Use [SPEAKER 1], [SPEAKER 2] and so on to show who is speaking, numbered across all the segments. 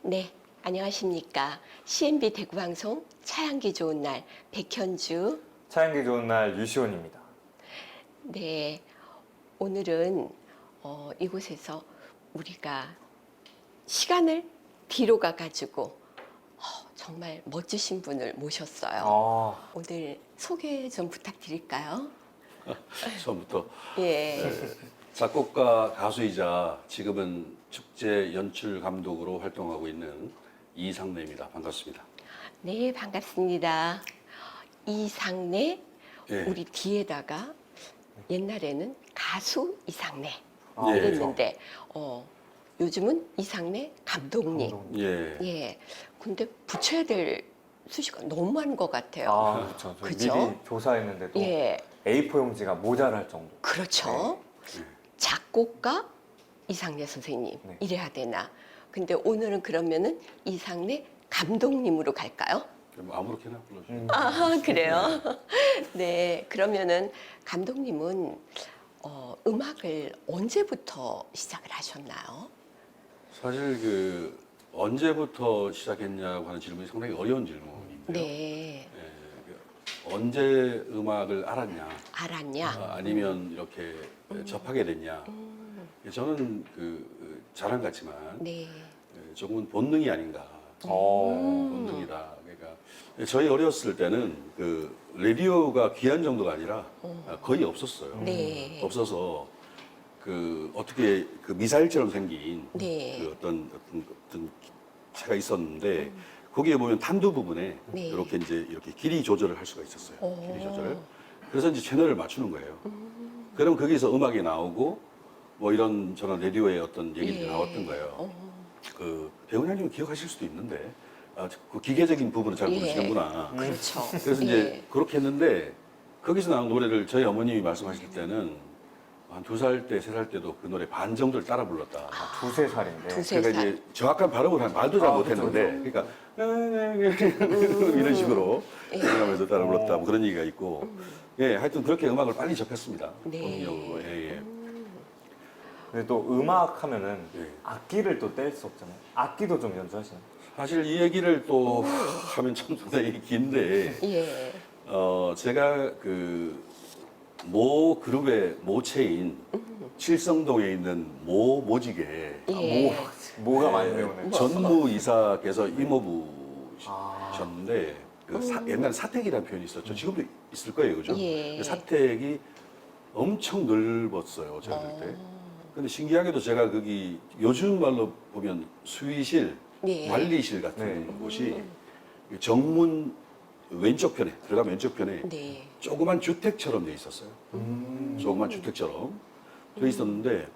[SPEAKER 1] 네, 안녕하십니까. CNB 대구방송 차향기 좋은 날 백현주.
[SPEAKER 2] 차향기 좋은 날 유시원입니다.
[SPEAKER 1] 네, 오늘은 이곳에서 우리가 시간을 뒤로 가가지고 정말 멋지신 분을 모셨어요. 오늘 소개 좀 부탁드릴까요?
[SPEAKER 3] 처음부터
[SPEAKER 1] 예,
[SPEAKER 3] 작곡가 가수이자 지금은 축제 연출 감독으로 활동하고 있는 이상래입니다. 반갑습니다.
[SPEAKER 1] 네, 반갑습니다. 이상래,
[SPEAKER 3] 예.
[SPEAKER 1] 우리 뒤에다가 옛날에는 가수 이상래
[SPEAKER 3] 예.
[SPEAKER 1] 이랬는데 요즘은 이상래 감독님.
[SPEAKER 3] 예.
[SPEAKER 1] 예. 근데 붙여야 될 수식어가 너무 많은 것 같아요.
[SPEAKER 2] 그렇죠. 저
[SPEAKER 1] 그죠?
[SPEAKER 2] 미리 조사했는데도
[SPEAKER 1] 예.
[SPEAKER 2] A4 용지가 모자랄 정도.
[SPEAKER 1] 그렇죠.
[SPEAKER 3] 네.
[SPEAKER 1] 작곡가 이상래 선생님
[SPEAKER 2] 네.
[SPEAKER 1] 이래야 되나? 근데 오늘은 그러면은 이상래 감독님으로 갈까요?
[SPEAKER 3] 그럼 아무렇게나 불러주세요.
[SPEAKER 1] 아, 그래요? 네. 그러면은 감독님은 음악을 언제부터 시작을 하셨나요?
[SPEAKER 3] 사실 그 언제부터 시작했냐고 하는 질문이 상당히 어려운 질문인데요.
[SPEAKER 1] 네.
[SPEAKER 3] 예, 그 언제 음악을 알았냐,
[SPEAKER 1] 알았냐?
[SPEAKER 3] 아니면 이렇게 접하게 됐냐. 저는 그 자랑 같지만
[SPEAKER 1] 네.
[SPEAKER 3] 조금은 본능이 아닌가.
[SPEAKER 2] 어.
[SPEAKER 3] 본능이다. 그러니까 저희 어렸을 때는 그 라디오가 귀한 정도가 아니라 거의 없었어요.
[SPEAKER 1] 네.
[SPEAKER 3] 없어서 그 어떻게 그 미사일처럼 생긴
[SPEAKER 1] 네.
[SPEAKER 3] 그 어떤 차가 있었는데 거기에 보면 탄두 부분에
[SPEAKER 1] 네.
[SPEAKER 3] 이렇게 이제 이렇게 길이 조절을 할 수가 있었어요.
[SPEAKER 1] 오.
[SPEAKER 3] 길이 조절. 그래서 이제 채널을 맞추는 거예요. 그럼 거기서 음악이 나오고 뭐 이런 저런 라디오의 어떤 얘기들이
[SPEAKER 1] 예.
[SPEAKER 3] 나왔던 거예요. 그 배우님 기억하실 수도 있는데 그 기계적인 부분은 잘
[SPEAKER 1] 예.
[SPEAKER 3] 모르시는구나.
[SPEAKER 1] 그렇죠.
[SPEAKER 3] 그래서 이제
[SPEAKER 1] 예.
[SPEAKER 3] 그렇게 했는데 거기서 나온 노래를 저희 어머님이 말씀하실 때는 한 2살 때, 3살 때도 그 노래 반 정도를 따라 불렀다.
[SPEAKER 2] 두세 살인데.
[SPEAKER 1] 두세
[SPEAKER 3] 그러니까
[SPEAKER 1] 살.
[SPEAKER 3] 이제 정확한 발음을 한 말도 잘 못했는데, 그러니까 이런 식으로 하면서 따라 불렀다. 뭐 그런 얘기가 있고, 예, 하여튼 그렇게 음악을 빨리 접했습니다.
[SPEAKER 1] 네.
[SPEAKER 3] 본능적으로. 예, 예.
[SPEAKER 2] 근데 또 음악 하면은
[SPEAKER 3] 예.
[SPEAKER 2] 악기를 또 뗄 수 없잖아요. 악기도 좀 연주하시나요?
[SPEAKER 3] 사실 이 얘기를 또 하면 참 상당히 긴데,
[SPEAKER 1] 예.
[SPEAKER 3] 제가 그 모 그룹의 모체인 칠성동에 있는 모 모직에
[SPEAKER 1] 예.
[SPEAKER 2] 뭐가 많이 배우네.
[SPEAKER 3] 전무이사께서
[SPEAKER 2] 아.
[SPEAKER 3] 이모부셨는데 그 옛날 사택이라는 표현이 있었죠. 지금도 있을 거예요, 그죠?
[SPEAKER 1] 예.
[SPEAKER 3] 그 사택이 엄청 넓었어요, 제가 볼 때. 근데 신기하게도 제가 거기 요즘 말로 보면 수의실,
[SPEAKER 1] 예.
[SPEAKER 3] 관리실 같은
[SPEAKER 2] 네.
[SPEAKER 3] 곳이 정문 왼쪽 편에 들어가면 왼쪽 편에
[SPEAKER 1] 네.
[SPEAKER 3] 조그만 주택처럼 돼 있었어요. 조그만 주택처럼 돼 있었는데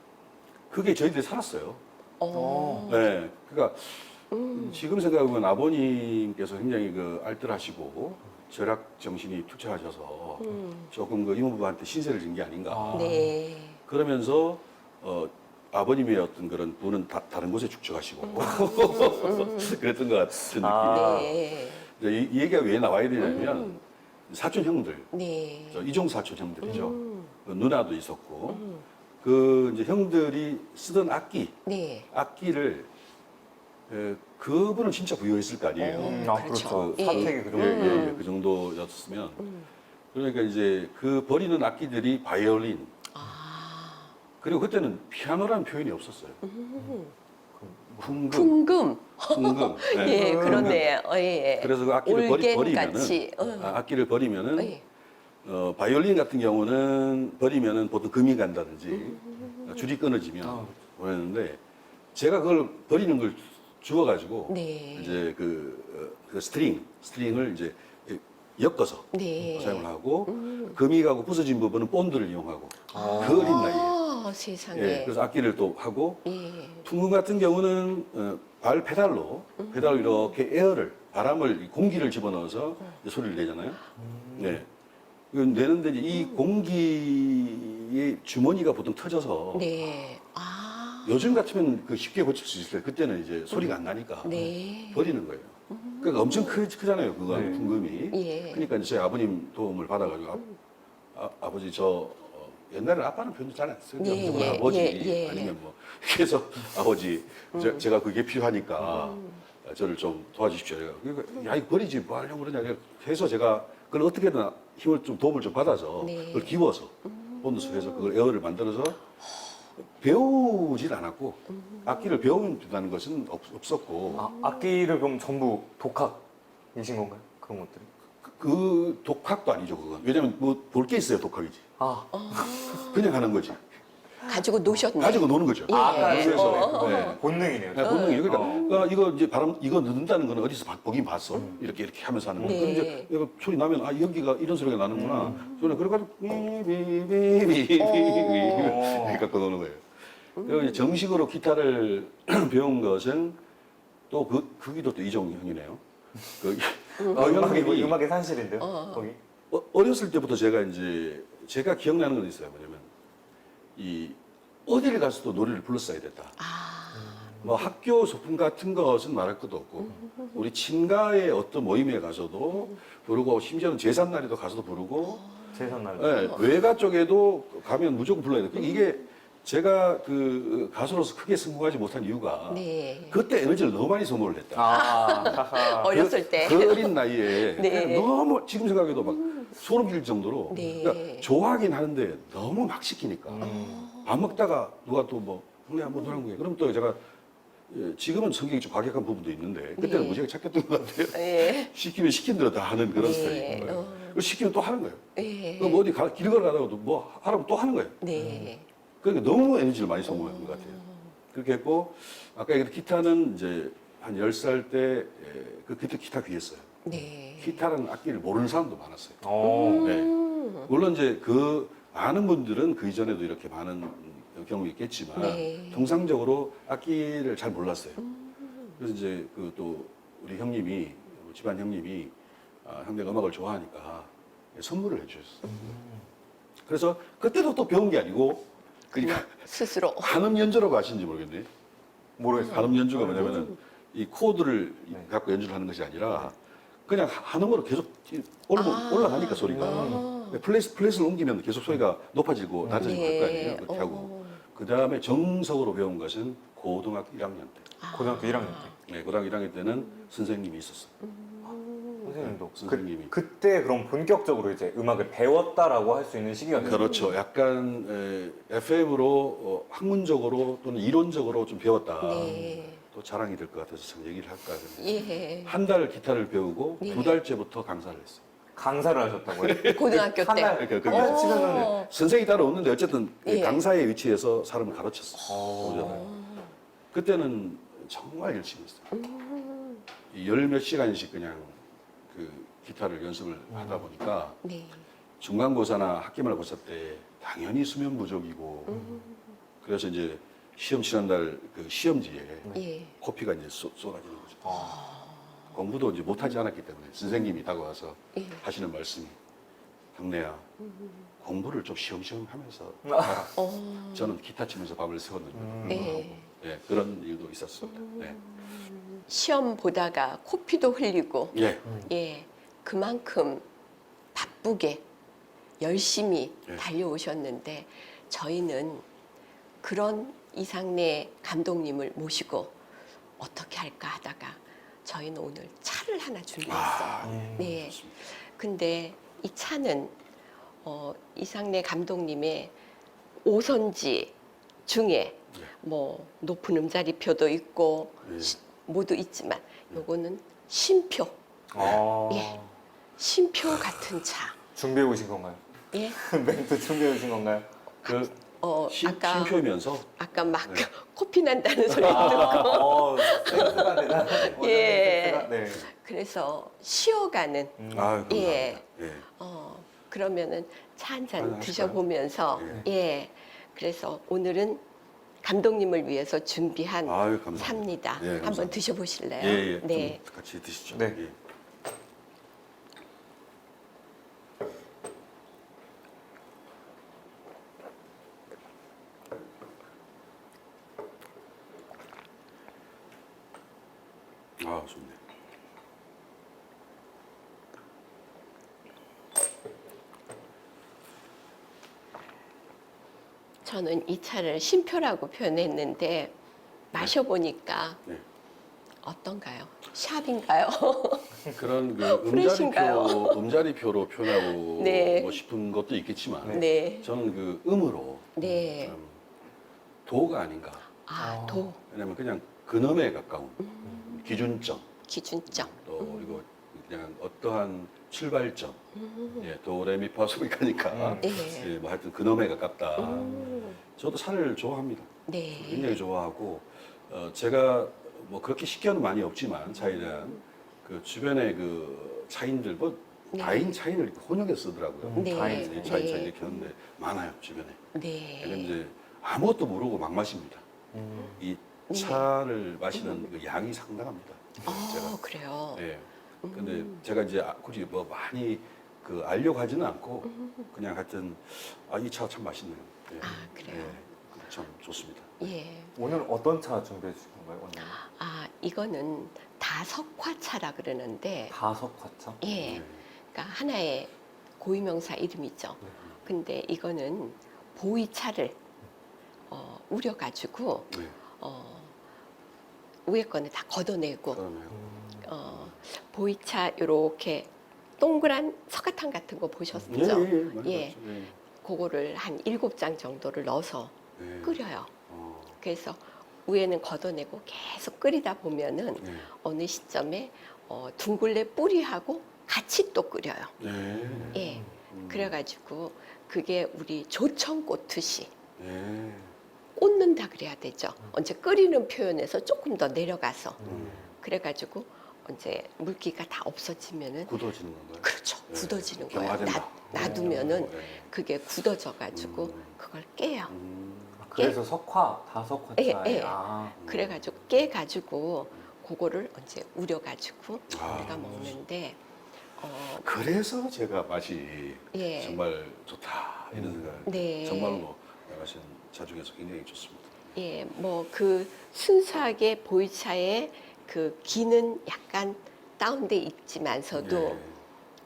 [SPEAKER 3] 그게 저희들이 살았어요. 네, 그러니까 지금 생각하면 아버님께서 굉장히 그 알뜰하시고 절약 정신이 투철하셔서 조금 그 이모부한테 신세를 진 게 아닌가.
[SPEAKER 1] 네.
[SPEAKER 3] 그러면서 아버님의 어떤 그런 분은 다른 곳에 축적하시고 그랬던 것 같은 느낌.
[SPEAKER 1] 네.
[SPEAKER 3] 이 얘기가 왜 나와야 되냐면 사촌 형들,
[SPEAKER 1] 네.
[SPEAKER 3] 저 이종 사촌 형들이죠. 그 누나도 있었고 그 이제 형들이 쓰던
[SPEAKER 1] 네.
[SPEAKER 3] 악기를 그분은 진짜 부유했을 거 아니에요.
[SPEAKER 1] 그렇죠. 예.
[SPEAKER 2] 사택이 그 정도.
[SPEAKER 3] 그 정도였으면 그러니까 이제 그 버리는 악기들이 바이올린 그리고 그때는 피아노라는 표현이 없었어요. 풍금,
[SPEAKER 1] 풍금.
[SPEAKER 3] 풍금.
[SPEAKER 1] 예, 그런데 예.
[SPEAKER 3] 그래서 그 악기를
[SPEAKER 1] 올겐
[SPEAKER 3] 버리면은
[SPEAKER 1] 같이.
[SPEAKER 3] 악기를 버리면은
[SPEAKER 1] 예.
[SPEAKER 3] 바이올린 같은 경우는 버리면은 보통 금이 간다든지 줄이 끊어지면 그랬는데 제가 그걸 버리는 걸 주워가지고
[SPEAKER 1] 네.
[SPEAKER 3] 이제 그 스트링을 이제 엮어서
[SPEAKER 1] 네.
[SPEAKER 3] 사용을 하고 금이 가고 부서진 부분은 본드를 이용하고 그 어린 나이에
[SPEAKER 1] 세상에.
[SPEAKER 3] 예, 그래서 악기를 또 하고
[SPEAKER 1] 예.
[SPEAKER 3] 풍금 같은 경우는 발 페달로 이렇게 에어를 바람을 공기를 집어넣어서 이제 소리를 내잖아요. 네. 그 내는데 이제 이 공기의 주머니가 보통 터져서
[SPEAKER 1] 네. 아.
[SPEAKER 3] 요즘 같으면 그 쉽게 고칠 수 있을 때 그때는 이제 소리가 안 나니까
[SPEAKER 1] 네.
[SPEAKER 3] 버리는 거예요. 그러니까 엄청 크잖아요, 그거
[SPEAKER 2] 네.
[SPEAKER 3] 풍금이.
[SPEAKER 1] 예.
[SPEAKER 3] 그러니까 이제 저희 아버님 도움을 받아가지고 아버지 옛날에 아빠는 표현도 잘 안 써요.
[SPEAKER 1] 예,
[SPEAKER 3] 무조건
[SPEAKER 1] 예,
[SPEAKER 3] 아버지
[SPEAKER 1] 예, 예.
[SPEAKER 3] 아니면 뭐 그래서 아버지 제가 그게 필요하니까 저를 좀 도와주십시오. 그러니까 야 이거 버리지 뭐 하려고 그러냐 해서 제가 그걸 어떻게든 힘을 좀 도움을 좀 받아서
[SPEAKER 1] 네.
[SPEAKER 3] 그걸 기워서 본드스해서 그걸 에어를 만들어서 배우질 않았고 악기를 배운다는 것은 없었고
[SPEAKER 2] 악기를 그럼 전부 독학이신 건가요? 그런 것들이?
[SPEAKER 3] 그 독학도 아니죠 그건. 왜냐면 뭐 볼 게 있어야 독학이지.
[SPEAKER 2] 아,
[SPEAKER 3] 그냥 하는 거지.
[SPEAKER 1] 가지고 노셨네.
[SPEAKER 3] 가지고 노는 거죠.
[SPEAKER 1] 예.
[SPEAKER 3] 그래서 네.
[SPEAKER 2] 본능이네요.
[SPEAKER 3] 네, 본능이에요. 그러니까 이거 이제 바람 이거 넣는다는 거는 어디서 보긴 봤어. 이렇게 하면서 하는 거.
[SPEAKER 1] 네.
[SPEAKER 3] 그럼 이제 이거 소리 나면 아 연기가 이런 소리가 나는구나. 저는 그래가지고 비비비비비 그러니까 그 노는 거예요. 그리고 이제 정식으로 기타를 배운 것은 또 그기도 또 이종 형이네요. 그 형님이
[SPEAKER 2] 음악의 산실인데요. 거기.
[SPEAKER 3] 어렸을 때부터 제가 기억나는 건 있어요. 뭐냐면 이 어디를 가서도 노래를 불렀어야 됐다. 뭐 학교 소풍 같은 것은 말할 것도 없고 우리 친가의 어떤 모임에 가서도 부르고 심지어는 제삿날에도 가서도 부르고
[SPEAKER 2] 제삿날.
[SPEAKER 3] 네, 외가 쪽에도 가면 무조건 불러야 돼. 이게 제가 그 가수로서 크게 성공하지 못한 이유가
[SPEAKER 1] 네.
[SPEAKER 3] 그때 에너지를 너무 많이 소모를 했다.
[SPEAKER 2] 아,
[SPEAKER 1] 어렸을 때.
[SPEAKER 3] 그 어린 나이에
[SPEAKER 1] 네.
[SPEAKER 3] 그냥 너무 지금 생각해도 막 소름 끼칠 정도로
[SPEAKER 1] 네.
[SPEAKER 3] 그러니까 좋아하긴 하는데 너무 막 시키니까 밥 먹다가 누가 또 뭐 형님 한번 노란 거예요. 그럼 또 제가 지금은 성격이 좀 과격한 부분도 있는데 그때는
[SPEAKER 1] 네.
[SPEAKER 3] 무지하게 착했던 것 같아요.
[SPEAKER 1] 예.
[SPEAKER 3] 시키면 시킨 대로 다 하는 그런
[SPEAKER 1] 네.
[SPEAKER 3] 스타일인 거예요. 그리고 시키면 또 하는 거예요.
[SPEAKER 1] 예.
[SPEAKER 3] 그럼 어디 길 걸어가다가도 뭐 하라면 또 하는 거예요.
[SPEAKER 1] 네.
[SPEAKER 3] 그러니까 너무 에너지를 많이 소모한 것 같아요. 그렇게 했고 아까 얘기했던 기타는 이제 한 10살 때 그때 기타 귀했어요.
[SPEAKER 1] 네.
[SPEAKER 3] 기타라는 악기를 모르는 사람도 많았어요.
[SPEAKER 2] 어.
[SPEAKER 3] 네. 물론 이제 그 많은 분들은 그 이전에도 이렇게 많은 경험이 있겠지만
[SPEAKER 1] 네.
[SPEAKER 3] 통상적으로 악기를 잘 몰랐어요. 그래서 이제 그 또 우리 형님이 집안 형님이 형제가 음악을 좋아하니까 선물을 해주셨어요. 그래서 그때도 또 배운 게 아니고 그러니까
[SPEAKER 1] 스스로.
[SPEAKER 3] 한음 연주라고 아시는지 모르겠네.
[SPEAKER 2] 모르겠어요.
[SPEAKER 3] 한음 연주가 뭐냐면은 이 코드를
[SPEAKER 2] 네.
[SPEAKER 3] 갖고 연주를 하는 것이 아니라 그냥 한음으로 계속 올라가니까 소리가 플랫을 옮기면 계속 소리가 높아지고 낮아지고 할 거 아니에요. 그렇게 하고 그 다음에 정석으로 배운 것은 고등학교 1학년 때.
[SPEAKER 2] 고등학교 1학년 때.
[SPEAKER 3] 네, 고등학교 1학년 때는 선생님이 있었어요.
[SPEAKER 2] 선생님도
[SPEAKER 3] 선생님이.
[SPEAKER 2] 그때 그럼 본격적으로 이제 음악을 배웠다라고 할 수 있는 시기였네요.
[SPEAKER 3] 그렇죠. 약간 FM으로 학문적으로 또는 이론적으로 좀 배웠다.
[SPEAKER 1] 네.
[SPEAKER 3] 또 자랑이 될 것 같아서 참 얘기를 할까 그랬는데
[SPEAKER 1] 예.
[SPEAKER 3] 한 달 기타를 배우고
[SPEAKER 1] 네.
[SPEAKER 3] 2달째부터 강사를 했어요.
[SPEAKER 2] 강사를 하셨다고요?
[SPEAKER 1] 고등학교
[SPEAKER 2] 한
[SPEAKER 1] 때.
[SPEAKER 2] 달,
[SPEAKER 3] 그러니까
[SPEAKER 2] 한 달 치면은
[SPEAKER 1] 어.
[SPEAKER 3] 선생이 따로 없는데 어쨌든
[SPEAKER 1] 예.
[SPEAKER 3] 강사의 위치에서 사람을 가르쳤어.
[SPEAKER 2] 어.
[SPEAKER 3] 오잖아요. 그때는 정말 열심히 했어요. 열 몇 시간씩 그냥 그 기타를 연습을 하다 보니까
[SPEAKER 1] 네.
[SPEAKER 3] 중간고사나 학기말고사 때 당연히 수면 부족이고 그래서 이제 시험 치는 날 그 시험지에
[SPEAKER 1] 예.
[SPEAKER 3] 코피가 이제 쏟아지는 거죠.
[SPEAKER 2] 아.
[SPEAKER 3] 공부도 이제 못하지 않았기 때문에 선생님이 다가와서
[SPEAKER 1] 예.
[SPEAKER 3] 하시는 말씀이 당내야 공부를 좀 시험시험 하면서 하라. 저는 기타 치면서 밤을 새웠는데
[SPEAKER 1] 예.
[SPEAKER 3] 네, 그런 일도 있었습니다. 네.
[SPEAKER 1] 시험 보다가 코피도 흘리고
[SPEAKER 3] 예.
[SPEAKER 1] 예. 그만큼 바쁘게 열심히
[SPEAKER 3] 예.
[SPEAKER 1] 달려오셨는데 저희는 그런 이상래 감독님을 모시고 어떻게 할까 하다가 저희는 오늘 차를 하나 준비했어요. 네. 근데 이 차는 이상래 감독님의 오선지 중에 뭐 높은 음자리표도 있고
[SPEAKER 3] 예.
[SPEAKER 1] 모두 있지만 요거는 심표,
[SPEAKER 2] 아.
[SPEAKER 1] 예. 심표 같은 차.
[SPEAKER 2] 준비해 오신 건가요?
[SPEAKER 1] 예.
[SPEAKER 2] 멘트 준비해 오신 건가요?
[SPEAKER 3] 그
[SPEAKER 1] 아까
[SPEAKER 3] 심표면서
[SPEAKER 1] 아까 막
[SPEAKER 3] 네.
[SPEAKER 1] 코피 난다는 소리 듣고
[SPEAKER 2] 센스가 되나?
[SPEAKER 1] 예.
[SPEAKER 2] 센스가? 네.
[SPEAKER 1] 그래서 쉬어가는
[SPEAKER 3] 아유, 감사합니다.
[SPEAKER 1] 예.
[SPEAKER 3] 예.
[SPEAKER 1] 그러면은 차 한 잔
[SPEAKER 3] 한잔
[SPEAKER 1] 드셔보면서
[SPEAKER 3] 예.
[SPEAKER 1] 예. 그래서 오늘은 감독님을 위해서 준비한
[SPEAKER 3] 아유, 감사합니다.
[SPEAKER 1] 삽니다.
[SPEAKER 3] 예,
[SPEAKER 1] 한번
[SPEAKER 3] 감사합니다.
[SPEAKER 1] 드셔보실래요?
[SPEAKER 3] 예, 예.
[SPEAKER 1] 네.
[SPEAKER 3] 좀 같이 드시죠.
[SPEAKER 2] 네.
[SPEAKER 3] 예. 아, 좋네.
[SPEAKER 1] 저는 이 차를 심표라고 표현했는데 마셔보니까
[SPEAKER 3] 네.
[SPEAKER 1] 어떤가요? 샵인가요?
[SPEAKER 3] 그런 그
[SPEAKER 1] 프레시인가요?
[SPEAKER 3] 음자리표로 표현하고
[SPEAKER 1] 네.
[SPEAKER 3] 뭐 싶은 것도 있겠지만
[SPEAKER 1] 네.
[SPEAKER 3] 저는 그 음으로
[SPEAKER 1] 네.
[SPEAKER 3] 도가 아닌가.
[SPEAKER 1] 아, 도.
[SPEAKER 3] 왜냐면 그냥 근음에 가까운 기준점
[SPEAKER 1] 기준점.
[SPEAKER 3] 또 그리고 그냥 어떠한 출발점 예, 도레미파소니까니까
[SPEAKER 1] 네.
[SPEAKER 3] 예, 뭐 하여튼 근음에 가깝다. 저도 차를 좋아합니다.
[SPEAKER 1] 네.
[SPEAKER 3] 굉장히 좋아하고 제가 뭐 그렇게 식견은 많이 없지만 차에 대한 그 주변에 그 차인들 뭐
[SPEAKER 1] 네.
[SPEAKER 3] 다인 차인을 이렇게 혼용해 쓰더라고요.
[SPEAKER 1] 네.
[SPEAKER 3] 다인 차인
[SPEAKER 1] 네.
[SPEAKER 3] 이렇게 하는데 많아요 주변에.
[SPEAKER 1] 네.
[SPEAKER 3] 그런데 아무것도 모르고 막 마십니다. 이 차를 마시는 그 양이 상당합니다. 제가.
[SPEAKER 1] 그래요.
[SPEAKER 3] 예. 근데 제가 이제 굳이 뭐 많이 그 알려고 하지는 않고 그냥 하여튼 이 차 참 맛있네요. 예.
[SPEAKER 1] 아, 그래요?
[SPEAKER 3] 예. 참 좋습니다.
[SPEAKER 1] 예.
[SPEAKER 2] 오늘 어떤 차 준비해 주신 건가요? 오늘
[SPEAKER 1] 아, 이거는 다석화차라 그러는데,
[SPEAKER 2] 다석화차?
[SPEAKER 1] 예.
[SPEAKER 3] 네.
[SPEAKER 1] 그러니까 하나의 고유명사 이름이죠. 근데 이거는 보이차를 우려가지고
[SPEAKER 3] 네.
[SPEAKER 1] 위에 거는 다 걷어내고
[SPEAKER 3] 그러네요.
[SPEAKER 1] 보이차 이렇게 동그란 석가탕 같은 거 보셨죠?
[SPEAKER 3] 많이
[SPEAKER 1] 예.
[SPEAKER 3] 봤죠. 예.
[SPEAKER 1] 그거를 한 7장 정도를 넣어서
[SPEAKER 3] 네.
[SPEAKER 1] 끓여요.
[SPEAKER 3] 어,
[SPEAKER 1] 그래서 위에는 걷어내고 계속 끓이다 보면은
[SPEAKER 3] 네.
[SPEAKER 1] 어느 시점에 둥글레 뿌리하고 같이 또 끓여요.
[SPEAKER 3] 네.
[SPEAKER 1] 예. 그래가지고 그게 우리 조청 꽂듯이
[SPEAKER 3] 네.
[SPEAKER 1] 꽂는다 그래야 되죠. 언제 끓이는 표현에서 조금 더 내려가서 그래가지고 이제 물기가 다 없어지면은
[SPEAKER 3] 굳어지는 건가요?
[SPEAKER 1] 그렇죠.
[SPEAKER 3] 네.
[SPEAKER 1] 굳어지는 거예요.
[SPEAKER 3] 경화된다.
[SPEAKER 1] 놔두면은
[SPEAKER 3] 네.
[SPEAKER 1] 그게 굳어져가지고 그걸 깨요.
[SPEAKER 2] 그래서 다석화차에
[SPEAKER 1] 예, 예.
[SPEAKER 2] 아,
[SPEAKER 1] 그래가지고 깨가지고 그거를 이제 우려가지고
[SPEAKER 3] 아.
[SPEAKER 1] 우리가 먹는데
[SPEAKER 3] 그래서 제가 맛이
[SPEAKER 1] 예.
[SPEAKER 3] 정말 좋다 이런 생각.
[SPEAKER 1] 네.
[SPEAKER 3] 정말로 마시는 차 중에서 굉장히 좋습니다.
[SPEAKER 1] 예, 뭐 그 순수하게 보이차의 그 기는 약간 다운돼 있지만서도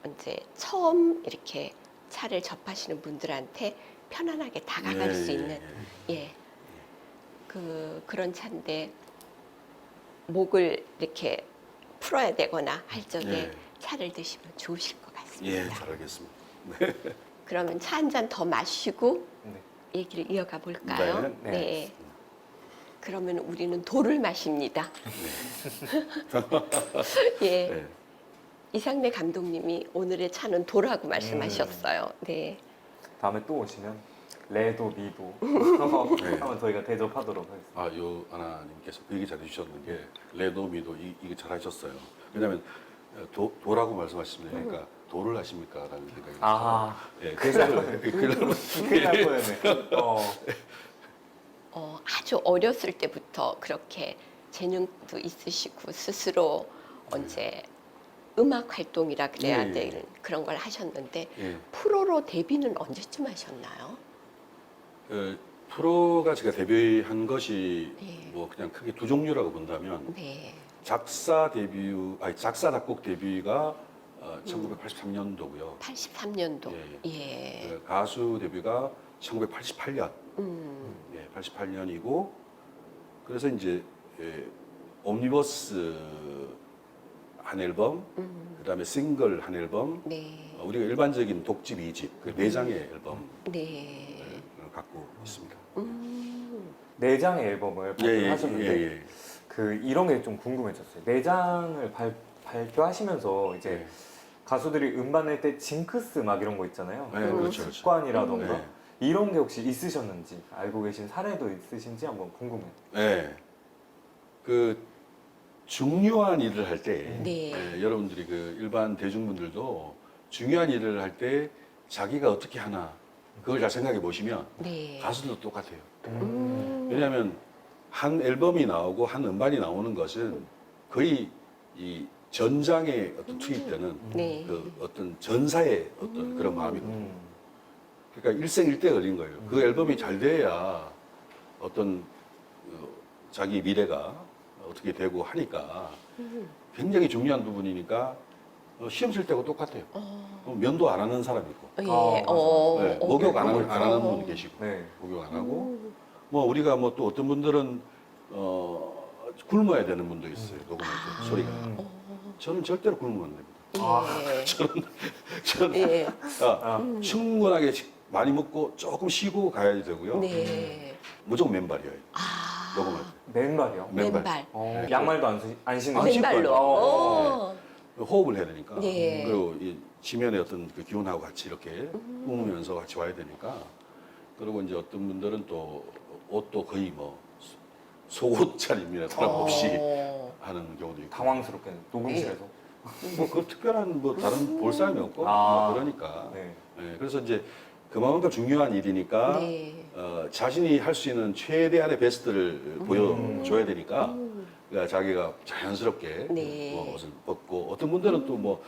[SPEAKER 3] 네.
[SPEAKER 1] 이제 처음 이렇게 차를 접하시는 분들한테 편안하게 다가갈
[SPEAKER 3] 예,
[SPEAKER 1] 수
[SPEAKER 3] 예,
[SPEAKER 1] 있는
[SPEAKER 3] 예.
[SPEAKER 1] 예, 그런 차인데 목을 이렇게 풀어야 되거나 할 적에
[SPEAKER 3] 예.
[SPEAKER 1] 차를 드시면 좋으실 것 같습니다.
[SPEAKER 3] 예, 잘 알겠습니다.
[SPEAKER 1] 그러면 차 한 잔 더 마시고
[SPEAKER 2] 네.
[SPEAKER 1] 얘기를 이어가 볼까요?
[SPEAKER 3] 네,
[SPEAKER 2] 네.
[SPEAKER 1] 그러면 우리는 도를 마십니다. 예.
[SPEAKER 3] 네.
[SPEAKER 1] 이상래 감독님이 오늘의 차는 도라고 말씀하셨어요. 네.
[SPEAKER 2] 다음에 또 오시면 레도 미도 한번 저희가 대접하도록 하겠습니다.
[SPEAKER 3] 요 하나님께서 그 얘기 잘해주셨는 게 레도미도 이게 잘하셨어요. 왜냐하면 도라고 말씀하시니까 도를 하십니까? 라는 생각이
[SPEAKER 2] 아,
[SPEAKER 3] 예,
[SPEAKER 2] 그래서 큰일 날 뻔했네.
[SPEAKER 1] 아주 어렸을 때부터 그렇게 재능도 있으시고 스스로 이제 음악 활동이라 그래야
[SPEAKER 3] 예, 예.
[SPEAKER 1] 될 그런 걸 하셨는데
[SPEAKER 3] 예.
[SPEAKER 1] 프로로 데뷔는 언제쯤 하셨나요?
[SPEAKER 3] 프로가 제가 데뷔한 것이
[SPEAKER 1] 예.
[SPEAKER 3] 뭐 그냥 크게 두 종류라고 본다면
[SPEAKER 1] 네.
[SPEAKER 3] 작사 작곡 데뷔가 1983년도고요.
[SPEAKER 1] 83년도.
[SPEAKER 3] 예.
[SPEAKER 1] 예.
[SPEAKER 3] 가수 데뷔가 1988년.
[SPEAKER 1] 음.
[SPEAKER 3] 예, 88년이고 그래서 이제 옴니버스 한 앨범, 그다음에 싱글 한 앨범,
[SPEAKER 1] 네.
[SPEAKER 3] 우리가 일반적인 독집 2집, 그 4장의 앨범을
[SPEAKER 1] 네.
[SPEAKER 3] 갖고 있습니다.
[SPEAKER 2] 네 장의 앨범을 발표하셨는데
[SPEAKER 3] 예, 예.
[SPEAKER 2] 그 이런 게 좀 궁금해졌어요. 네 장을 발표하시면서 이제
[SPEAKER 3] 예.
[SPEAKER 2] 가수들이 음반 낼 때 징크스 막 이런 거 있잖아요.
[SPEAKER 3] 네, 그렇죠, 그렇죠.
[SPEAKER 2] 습관이라던가
[SPEAKER 3] 네.
[SPEAKER 2] 이런 게 혹시 있으셨는지 알고 계신 사례도 있으신지 한번 궁금해요.
[SPEAKER 3] 네. 그 중요한 일을 할 때,
[SPEAKER 1] 네.
[SPEAKER 3] 여러분들이 그 일반 대중분들도 중요한 일을 할 때 자기가 어떻게 하나 그걸 잘 생각해 보시면
[SPEAKER 1] 네.
[SPEAKER 3] 가수들도 똑같아요.
[SPEAKER 1] 음.
[SPEAKER 3] 왜냐하면 한 앨범이 나오고 한 음반이 나오는 것은 거의 이 전장에 어떤 투입되는
[SPEAKER 1] 네.
[SPEAKER 3] 그 어떤 전사의 어떤 그런 마음이거든요.
[SPEAKER 2] 음.
[SPEAKER 3] 그러니까 일생일대 걸린 거예요. 그 앨범이 잘 돼야 어떤 자기 미래가 어떻게 되고 하니까 굉장히 중요한 부분이니까 시험 칠 때하고 똑같아요. 면도 안 하는 사람이 있고,
[SPEAKER 1] 예.
[SPEAKER 2] 맞아요.
[SPEAKER 3] 네, 목욕 안
[SPEAKER 2] 그런 거
[SPEAKER 3] 하는
[SPEAKER 2] 있죠.
[SPEAKER 3] 분이 계시고,
[SPEAKER 2] 네.
[SPEAKER 3] 목욕 안 하고, 뭐 우리가 뭐 또 어떤 분들은 굶어야 되는 분도 있어요. 녹음할 때 소리가. 저는 절대로 굶으면 안 됩니다.
[SPEAKER 1] 예.
[SPEAKER 3] 저는
[SPEAKER 1] 예.
[SPEAKER 3] 충분하게 많이 먹고 조금 쉬고 가야 되고요.
[SPEAKER 1] 네.
[SPEAKER 3] 무조건 맨발이에요.
[SPEAKER 1] 아.
[SPEAKER 3] 녹음할 때.
[SPEAKER 2] 맨발이요?
[SPEAKER 3] 맨발.
[SPEAKER 1] 맨발.
[SPEAKER 2] 양말도 안 신는
[SPEAKER 3] 안
[SPEAKER 2] 거예요?
[SPEAKER 3] 신고
[SPEAKER 1] 맨발로.
[SPEAKER 3] 해요.
[SPEAKER 1] 어.
[SPEAKER 3] 호흡을 해야 되니까.
[SPEAKER 1] 네.
[SPEAKER 3] 그리고 이 지면의 어떤 그 기운하고 같이 이렇게 뿜으면서 같이 와야 되니까. 그리고 이제 어떤 분들은 또 옷도 거의 뭐 속옷 차림이나 다름없이 하는 경우도 있고.
[SPEAKER 2] 당황스럽게 녹음실에서.
[SPEAKER 3] 뭐 그 특별한 뭐 다른 볼 사람이 없고
[SPEAKER 2] 아.
[SPEAKER 3] 뭐 그러니까.
[SPEAKER 2] 네.
[SPEAKER 3] 네, 그래서 이제 그만큼 중요한 일이니까
[SPEAKER 1] 네.
[SPEAKER 3] 자신이 할 수 있는 최대한의 베스트를 보여줘야 되니까 그러니까 자기가 자연스럽게
[SPEAKER 1] 네.
[SPEAKER 3] 뭐 옷을 벗고 어떤 분들은 또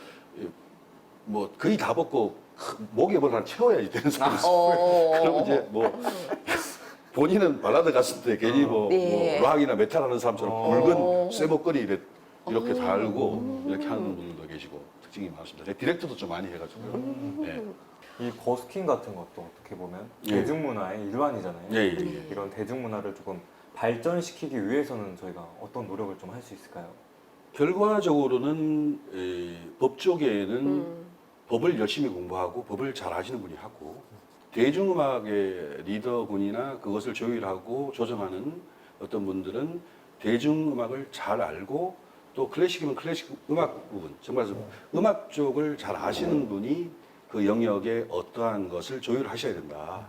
[SPEAKER 3] 뭐 거의 다 벗고 목에 뭘 하나 채워야지 되는 사람이 있어요. 그러면 이제 뭐 본인은 발라드 갔을 때 괜히 뭐,
[SPEAKER 1] 네.
[SPEAKER 3] 뭐 락이나 메탈 하는 사람처럼
[SPEAKER 1] 어.
[SPEAKER 3] 굵은 쇠목걸이 이렇게 달고 이렇게 하는 분들도 계시고 특징이 많습니다. 디렉터도 좀 많이 해가지고요. 네.
[SPEAKER 2] 이 버스킹 같은 것도 어떻게 보면
[SPEAKER 3] 예.
[SPEAKER 2] 대중문화의 일환이잖아요.
[SPEAKER 3] 예, 예, 예.
[SPEAKER 2] 이런 대중문화를 조금 발전시키기 위해서는 저희가 어떤 노력을 좀 할 수 있을까요?
[SPEAKER 3] 결과적으로는 법 쪽에는 법을 열심히 공부하고 법을 잘 아시는 분이 하고 대중음악의 리더군이나 그것을 조율하고 조정하는 어떤 분들은 대중음악을 잘 알고 또 클래식이면 클래식 음악 부분 정말 음악 쪽을 잘 아시는 분이 그 영역에 어떠한 것을 조율하셔야 된다.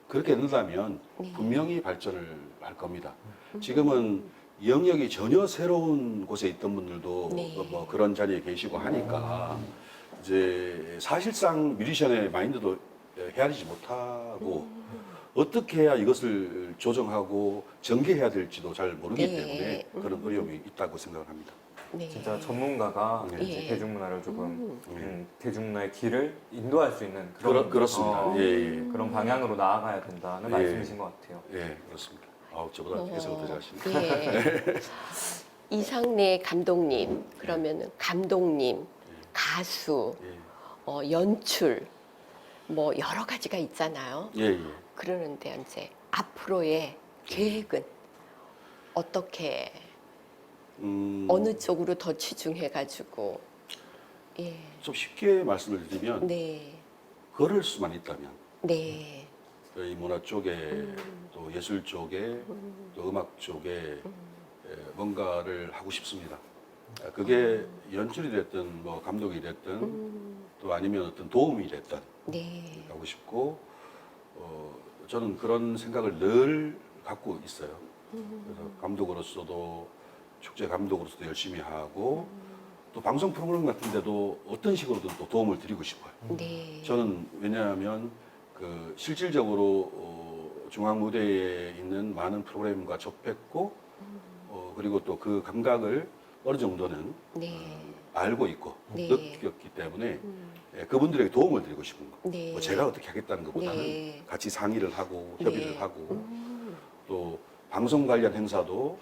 [SPEAKER 3] 그렇게 된다면 분명히 발전을 할 겁니다. 지금은 영역이 전혀 새로운 곳에 있던 분들도
[SPEAKER 1] 네.
[SPEAKER 3] 뭐 그런 자리에 계시고 하니까 이제 사실상 뮤지션의 마인드도 헤아리지 못하고 어떻게 해야 이것을 조정하고 전개해야 될지도 잘 모르기
[SPEAKER 1] 네.
[SPEAKER 3] 때문에 그런 어려움이 있다고 생각을 합니다.
[SPEAKER 1] 네.
[SPEAKER 2] 진짜 전문가가
[SPEAKER 3] 네.
[SPEAKER 2] 이제
[SPEAKER 1] 예.
[SPEAKER 2] 대중문화를 조금 대중문화의 길을 인도할 수 있는
[SPEAKER 3] 그렇습니다.
[SPEAKER 2] 어,
[SPEAKER 3] 예, 예.
[SPEAKER 2] 그런 방향으로 나아가야 된다는
[SPEAKER 3] 예.
[SPEAKER 2] 말씀이신 것 같아요.
[SPEAKER 3] 예, 그렇습니다. 저보다 해석을 더 잘하시네.
[SPEAKER 1] 예. 이상래 감독님, 그러면은 감독님, 가수,
[SPEAKER 3] 예.
[SPEAKER 1] 연출, 뭐 여러 가지가 있잖아요.
[SPEAKER 3] 예, 예.
[SPEAKER 1] 그러는데 이제 앞으로의 계획은 어떻게 어느 쪽으로 더 치중해가지고 예,
[SPEAKER 3] 좀 쉽게 말씀을 드리면
[SPEAKER 1] 네,
[SPEAKER 3] 걸을 수만 있다면
[SPEAKER 1] 네,
[SPEAKER 3] 이 문화 쪽에 또 예술 쪽에 또 음악 쪽에 뭔가를 하고 싶습니다. 그게 연출이 됐든 뭐 감독이 됐든 또 아니면 어떤 도움이 됐든
[SPEAKER 1] 네,
[SPEAKER 3] 하고 싶고 저는 그런 생각을 늘 갖고 있어요. 그래서 감독으로서도 축제 감독으로서도 열심히 하고 또 방송 프로그램 같은 데도 어떤 식으로든 또 도움을 드리고 싶어요.
[SPEAKER 1] 네,
[SPEAKER 3] 저는 왜냐하면 그 실질적으로 중앙 무대에 있는 많은 프로그램과 접했고 그리고 또 그 감각을 어느 정도는
[SPEAKER 1] 네,
[SPEAKER 3] 알고 있고
[SPEAKER 1] 네.
[SPEAKER 3] 느꼈기 때문에 그분들에게 도움을 드리고 싶은 거.
[SPEAKER 1] 네.
[SPEAKER 3] 뭐 제가 어떻게 하겠다는 것보다는
[SPEAKER 1] 네.
[SPEAKER 3] 같이 상의를 하고
[SPEAKER 1] 네.
[SPEAKER 3] 협의를 하고 또 방송 관련 행사도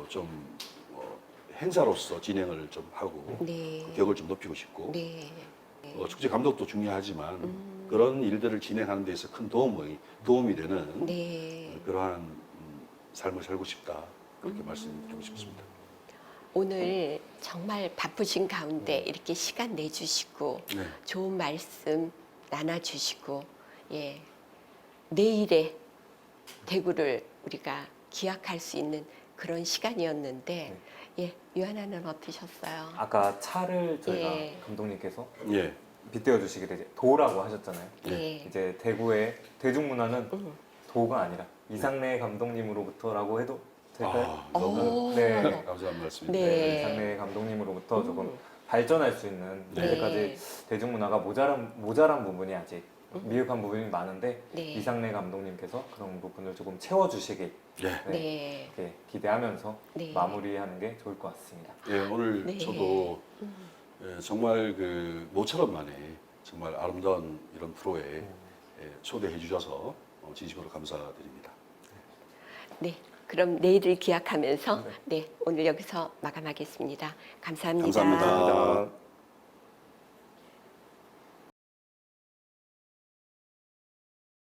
[SPEAKER 3] 좀 행사로서 진행을 좀 하고
[SPEAKER 1] 네,
[SPEAKER 3] 그 격을 좀 높이고 싶고
[SPEAKER 1] 네,
[SPEAKER 3] 축제 감독도 중요하지만 그런 일들을 진행하는 데 있어 큰 도움이 되는
[SPEAKER 1] 네.
[SPEAKER 3] 그러한 삶을 살고 싶다 그렇게 말씀드리고 싶습니다.
[SPEAKER 1] 오늘 정말 바쁘신 가운데 이렇게 시간 내주시고
[SPEAKER 3] 네.
[SPEAKER 1] 좋은 말씀 나눠주시고 예 내일의 대구를 우리가 기약할 수 있는 그런 시간이었는데 예 유하나는 어떠셨어요?
[SPEAKER 2] 아까 차를 저희가
[SPEAKER 1] 예.
[SPEAKER 2] 감독님께서
[SPEAKER 3] 예.
[SPEAKER 2] 빗대어 주시기를 이제 도라고 하셨잖아요.
[SPEAKER 1] 예.
[SPEAKER 2] 이제 대구의 대중문화는 도가 아니라 이상래 감독님으로부터라고 해도 될까요?
[SPEAKER 3] 너무
[SPEAKER 2] 네.
[SPEAKER 3] 감사한 말씀입니다.
[SPEAKER 1] 네.
[SPEAKER 2] 이상래 감독님으로부터 조금 발전할 수 있는
[SPEAKER 1] 네.
[SPEAKER 2] 이제까지 대중문화가 모자란 부분이 아직 미흡한 부분이 많은데
[SPEAKER 1] 네.
[SPEAKER 2] 이상래 감독님께서 그런 부분을 조금 채워주시길
[SPEAKER 3] 예.
[SPEAKER 1] 네.
[SPEAKER 2] 이렇게 기대하면서
[SPEAKER 1] 네.
[SPEAKER 2] 마무리하는 게 좋을 것 같습니다.
[SPEAKER 3] 예, 오늘
[SPEAKER 1] 네.
[SPEAKER 3] 저도 정말 그 모처럼 만에 정말 아름다운 이런 프로에 초대해 주셔서 진심으로 감사드립니다.
[SPEAKER 1] 네. 그럼 내일을 기약하면서 네 오늘 여기서 마감하겠습니다. 감사합니다.
[SPEAKER 3] 감사합니다.
[SPEAKER 2] 감사합니다.